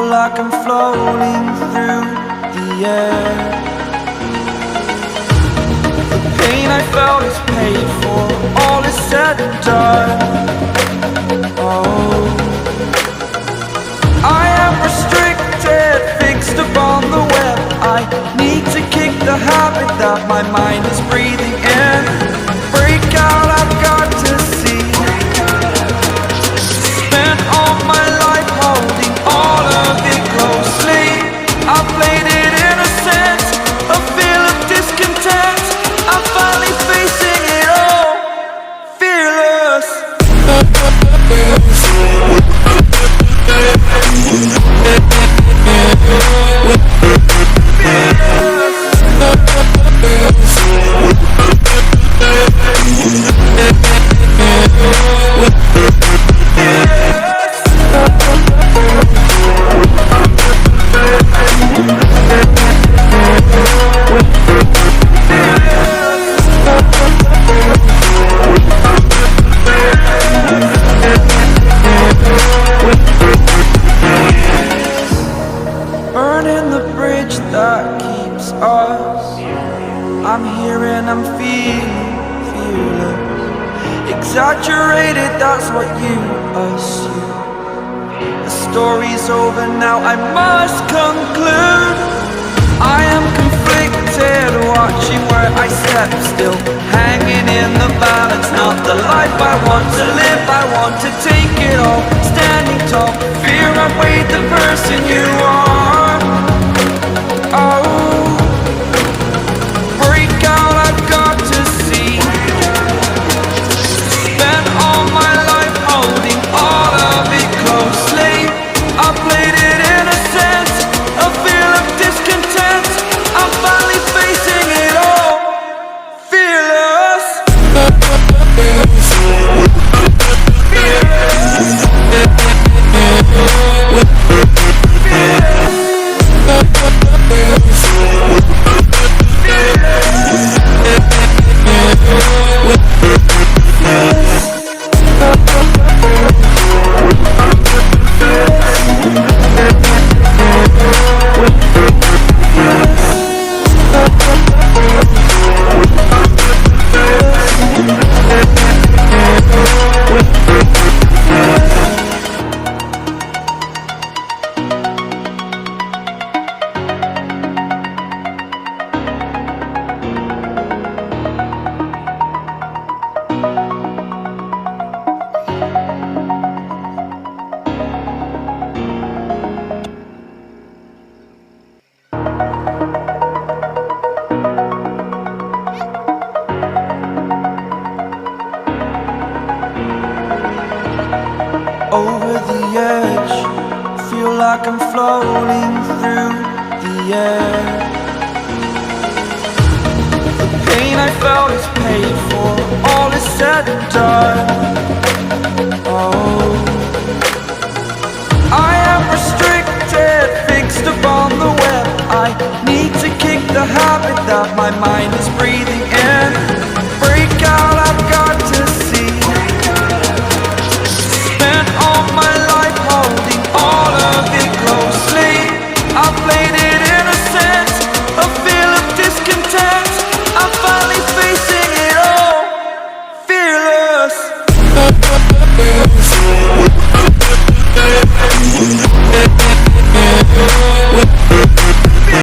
like I'm floating through the air. The pain I felt is paid for, all is said and done. Oh, I am restricted, fixed upon the web. I need to kick the habit that my mind is breathing in. Break out, I've got to see. Spent all my life holding all of it closely. I played it innocent, a feel of discontent. I'm finally facing it all, fearless. Burning the bridge that keeps us. I'm here and I'm feeling fearless. Exaggerated, that's what you assume. The story's over now, I must conclude. I am conflicted, watching where I step still, hanging in the balance. Not the life I want to live, I want to take it all. Standing tall, fear I've weighed the person you are. Oh, break out, I've got to see. Spent all my life holding all of it closely. I played it innocent, a feel of discontent. I'm finally facing it all, fearless. Over the edge, feel like I'm floating through the air. The pain I felt is paid for, all is said and done. Oh,